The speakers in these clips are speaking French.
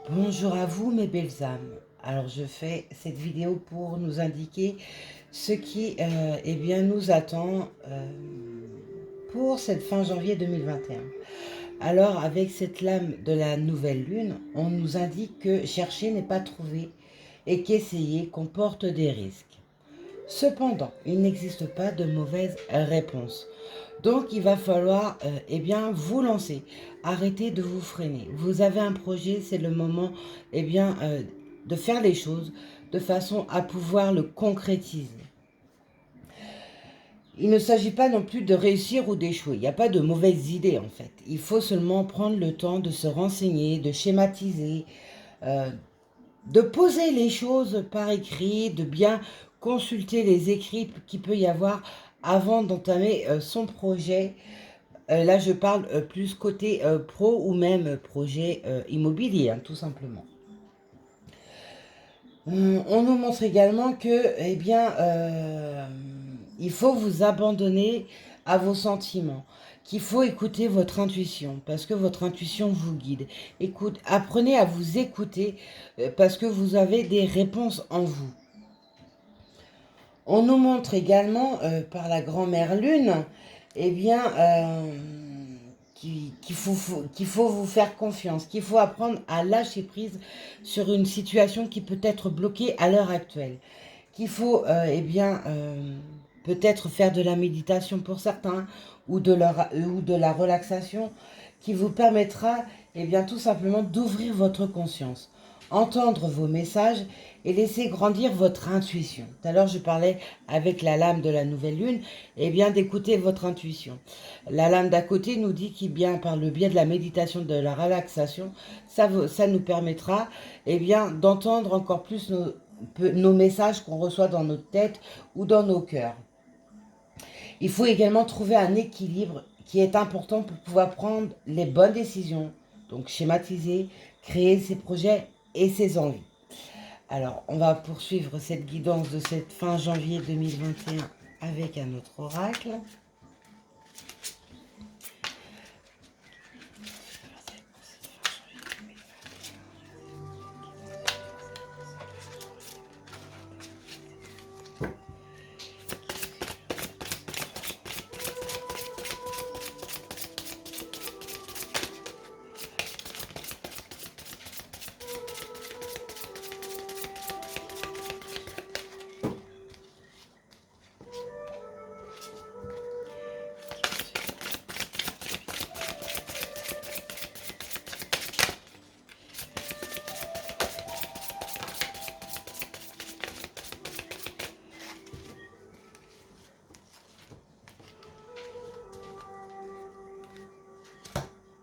Bonjour à vous mes belles âmes. Alors je fais cette vidéo pour nous indiquer ce qui nous attend pour cette fin janvier 2021. Alors avec cette lame de la nouvelle lune, on nous indique que chercher n'est pas trouver et qu'essayer comporte des risques. Cependant, il n'existe pas de mauvaise réponse. Donc il va falloir vous lancer. Arrêtez de vous freiner. Vous avez un projet, c'est le moment de faire les choses de façon à pouvoir le concrétiser. Il ne s'agit pas non plus de réussir ou d'échouer. Il n'y a pas de mauvaises idées en fait. Il faut seulement prendre le temps de se renseigner, de schématiser, euh, de poser les choses par écrit, de bien consulter les écrits qu'il peut y avoir avant d'entamer son projet. Là, je parle plus côté pro ou même projet immobilier, hein, tout simplement. On nous montre également que, il faut vous abandonner à vos sentiments, qu'il faut écouter votre intuition, parce que votre intuition vous guide. Apprenez à vous écouter, parce que vous avez des réponses en vous. On nous montre également, par la grand-mère lune, eh bien, qu'il faut vous faire confiance, qu'il faut apprendre à lâcher prise sur une situation qui peut être bloquée à l'heure actuelle, qu'il faut peut-être faire de la méditation pour certains ou de la relaxation qui vous permettra tout simplement d'ouvrir votre conscience, entendre vos messages et laisser grandir votre intuition. Tout à l'heure, je parlais avec la lame de la nouvelle lune, d'écouter votre intuition. La lame d'à côté nous dit par le biais de la méditation, de la relaxation, ça nous permettra d'entendre encore plus nos messages qu'on reçoit dans notre tête ou dans nos cœurs. Il faut également trouver un équilibre qui est important pour pouvoir prendre les bonnes décisions, donc schématiser, créer ses projets et ses envies. Alors, on va poursuivre cette guidance de cette fin janvier 2021 avec un autre oracle.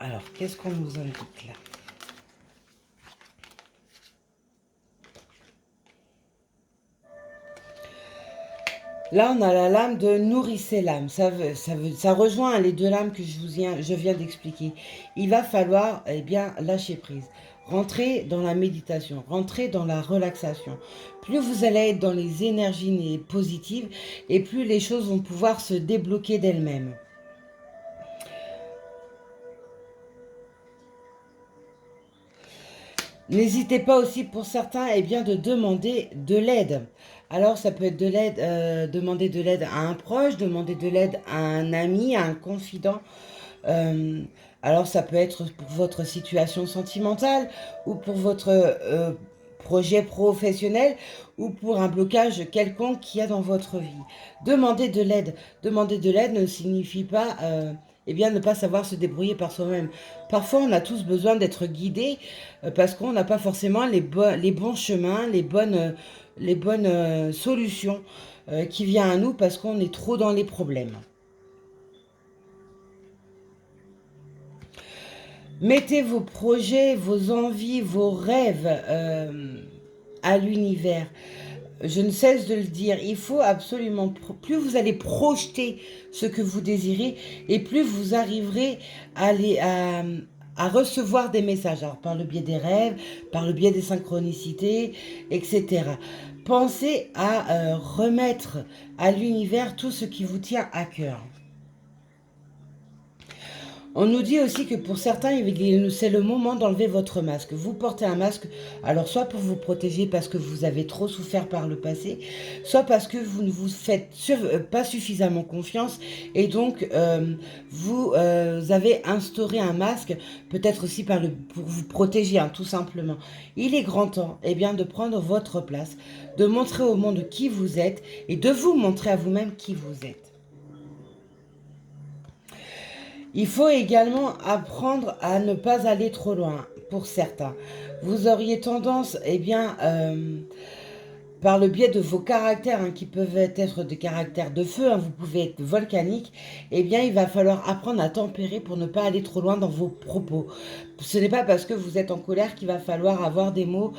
Alors, qu'est-ce qu'on nous indique là? Là, on a la lame de nourrissez l'âme. Ça rejoint les deux lames que je viens d'expliquer. Il va falloir lâcher prise. Rentrer dans la méditation, rentrer dans la relaxation. Plus vous allez être dans les énergies positives et plus les choses vont pouvoir se débloquer d'elles-mêmes. N'hésitez pas aussi pour certains de demander de l'aide. Alors ça peut être de l'aide, demander de l'aide à un proche, demander de l'aide à un ami, à un confident. Alors ça peut être pour votre situation sentimentale ou pour votre projet professionnel ou pour un blocage quelconque qu'il y a dans votre vie. Demander de l'aide. Demander de l'aide ne signifie pas ne pas savoir se débrouiller par soi-même. Parfois, on a tous besoin d'être guidés parce qu'on n'a pas forcément les bons chemins, les bonnes solutions qui viennent à nous parce qu'on est trop dans les problèmes. Mettez vos projets, vos envies, vos rêves à l'univers. Je ne cesse de le dire, il faut absolument, plus vous allez projeter ce que vous désirez, et plus vous arriverez à recevoir des messages, alors par le biais des rêves, par le biais des synchronicités, etc. Pensez à remettre à l'univers tout ce qui vous tient à cœur. On nous dit aussi que pour certains, c'est le moment d'enlever votre masque. Vous portez un masque, alors soit pour vous protéger parce que vous avez trop souffert par le passé, soit parce que vous ne vous faites pas suffisamment confiance et donc vous avez instauré un masque, peut-être aussi pour vous protéger, hein, tout simplement. Il est grand temps de prendre votre place, de montrer au monde qui vous êtes et de vous montrer à vous-même qui vous êtes. Il faut également apprendre à ne pas aller trop loin, pour certains. Vous auriez tendance, par le biais de vos caractères, hein, qui peuvent être des caractères de feu, hein, vous pouvez être volcanique, il va falloir apprendre à tempérer pour ne pas aller trop loin dans vos propos. Ce n'est pas parce que vous êtes en colère qu'il va falloir avoir des mots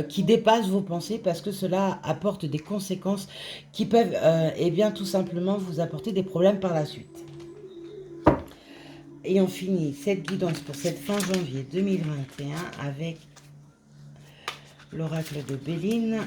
qui dépassent vos pensées, parce que cela apporte des conséquences qui peuvent tout simplement vous apporter des problèmes par la suite. Et on finit cette guidance pour cette fin janvier 2021 avec l'oracle de Béline.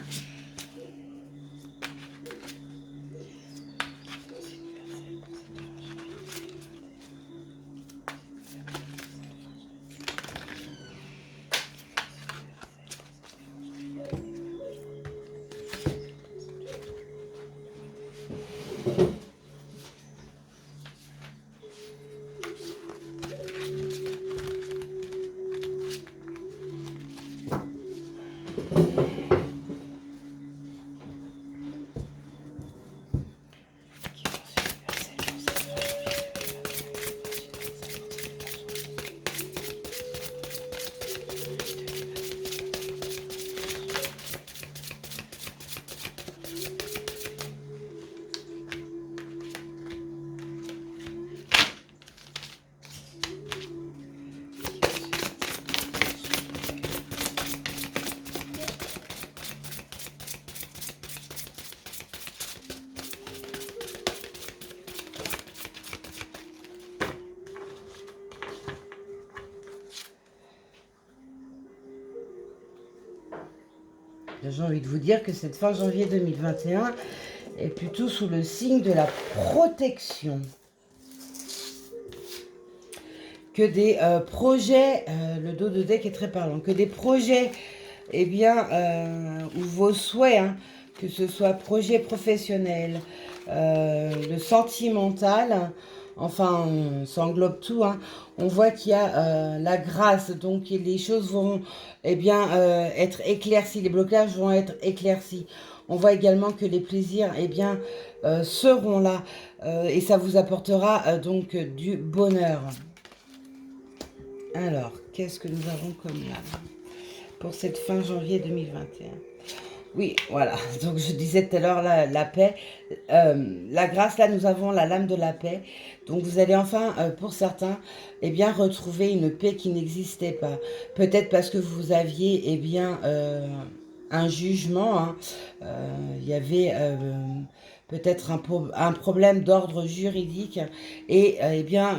J'ai envie de vous dire que cette fin janvier 2021 est plutôt sous le signe de la protection. Que des projets, le dos de deck est très parlant, que des projets, ou vos souhaits, hein, que ce soit projet professionnel, le sentimental, enfin, ça englobe tout, hein. On voit qu'il y a la grâce, donc les choses vont être éclaircies, les blocages vont être éclaircis. On voit également que les plaisirs seront là et ça vous apportera donc du bonheur. Alors, qu'est-ce que nous avons comme lame pour cette fin janvier 2021? Oui, voilà, donc je disais tout à l'heure la paix, la grâce, là nous avons la lame de la paix. Donc vous allez enfin, pour certains, retrouver une paix qui n'existait pas. Peut-être parce que vous aviez, un jugement, hein. Il y avait peut-être un problème d'ordre juridique et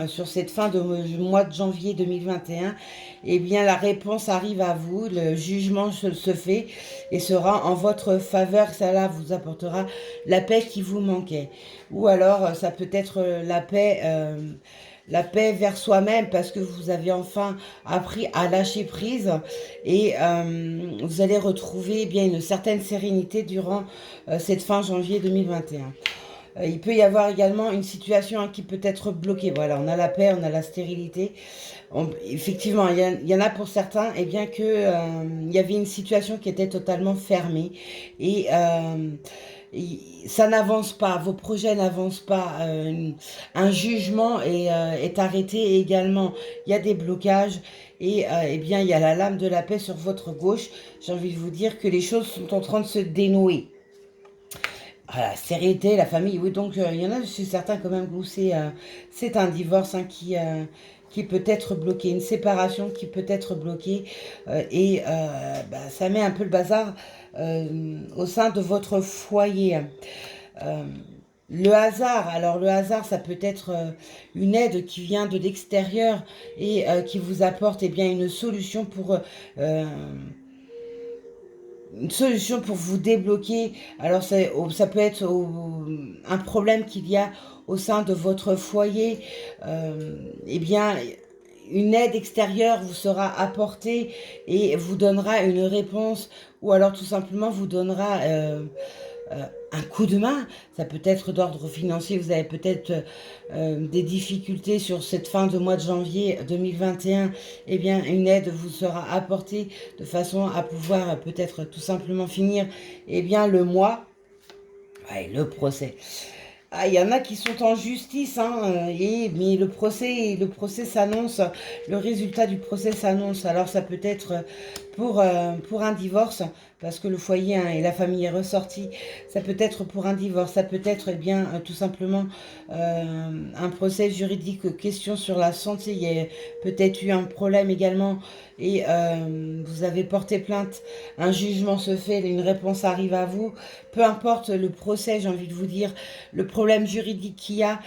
sur cette fin de mois de janvier 2021, la réponse arrive à vous, le jugement se fait et sera en votre faveur. Cela vous apportera la paix qui vous manquait. Ou alors ça peut être la paix vers soi-même parce que vous avez enfin appris à lâcher prise et vous allez retrouver une certaine sérénité durant cette fin janvier 2021. Il peut y avoir également une situation qui peut être bloquée. Voilà, on a la paix, on a la stérilité. Effectivement, il y en a pour certains, il y avait une situation qui était totalement fermée et ça n'avance pas, vos projets n'avancent pas, un jugement est arrêté également. Il y a des blocages et il y a la lame de la paix sur votre gauche. J'ai envie de vous dire que les choses sont en train de se dénouer. Voilà, sérénité, la famille, oui, donc il y en a, je suis certain quand même que c'est un divorce qui peut être bloqué, une séparation qui peut être bloquée ça met un peu le bazar au sein de votre foyer. Le hasard, alors le hasard, ça peut être une aide qui vient de l'extérieur et qui vous apporte une solution pour vous débloquer. Alors ça peut être un problème qu'il y a au sein de votre foyer. une aide extérieure vous sera apportée et vous donnera une réponse, ou alors tout simplement vous donnera un coup de main. Ça peut être d'ordre financier, vous avez peut-être des difficultés sur cette fin de mois de janvier 2021, eh bien une aide vous sera apportée de façon à pouvoir peut-être tout simplement finir eh bien le mois. Ouais, le procès. Ah, il y en a qui sont en justice, hein, mais le procès s'annonce, le résultat du procès s'annonce. Alors ça peut être pour un divorce, parce que le foyer hein, et la famille est ressorti. Ça peut être pour un divorce, ça peut être eh bien tout simplement un procès juridique, question sur la santé. Il y a peut-être eu un problème également et vous avez porté plainte. Un jugement se fait, une réponse arrive à vous. Peu importe le procès, j'ai envie de vous dire, le problème juridique qu'il y a,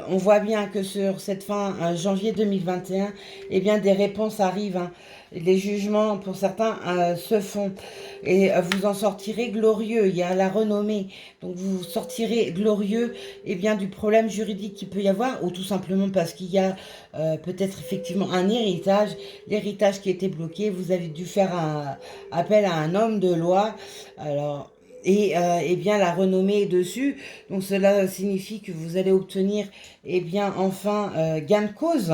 on voit bien que sur cette fin janvier 2021, eh bien des réponses arrivent. Hein. Les jugements, pour certains, se font. Et vous en sortirez glorieux. Il y a la renommée. Donc vous sortirez glorieux eh bien, du problème juridique qu'il peut y avoir, ou tout simplement parce qu'il y a peut-être effectivement un héritage. L'héritage qui était bloqué, vous avez dû faire appel à un homme de loi. Alors... Et eh bien la renommée est dessus, donc cela signifie que vous allez obtenir eh bien enfin gain de cause.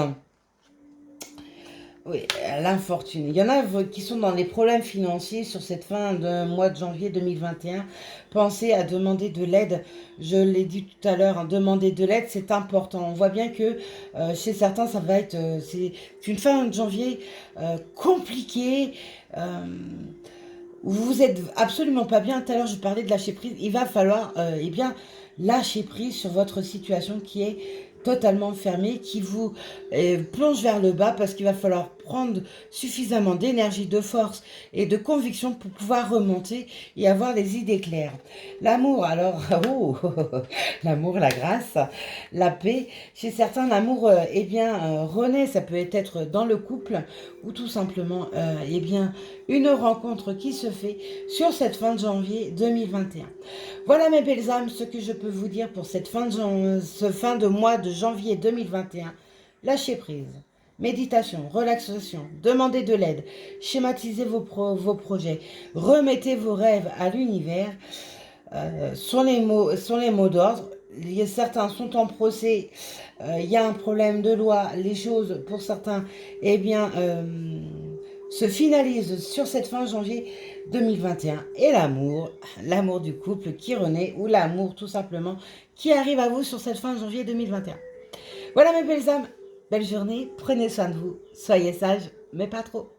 Oui, l'infortune. Il y en a qui sont dans les problèmes financiers sur cette fin de mois de janvier 2021. Pensez à demander de l'aide. Je l'ai dit tout à l'heure, hein, demander de l'aide, c'est important. On voit bien que chez certains, ça va être... c'est une fin de janvier compliquée. Où vous êtes absolument pas bien. Tout à l'heure, je parlais de lâcher prise. Il va falloir eh bien, lâcher prise sur votre situation qui est totalement fermée, qui vous plonge vers le bas, parce qu'il va falloir prendre suffisamment d'énergie, de force et de conviction pour pouvoir remonter et avoir les idées claires. L'amour, alors, oh, l'amour, la grâce, la paix. Chez certains, l'amour, eh bien, renaît. Ça peut être dans le couple ou tout simplement, eh bien, une rencontre qui se fait sur cette fin de janvier 2021. Voilà mes belles âmes, ce que je peux vous dire pour cette fin de mois de janvier 2021. Lâchez prise, méditation, relaxation, demandez de l'aide, schématisez vos projets, remettez vos rêves à l'univers. Sont les mots d'ordre. Certains sont en procès, il y a un problème de loi, les choses pour certains, eh bien, se finalisent sur cette fin janvier 2021. Et l'amour du couple qui renaît, ou l'amour tout simplement qui arrive à vous sur cette fin janvier 2021. Voilà mes belles âmes, belle journée, prenez soin de vous, soyez sages, mais pas trop.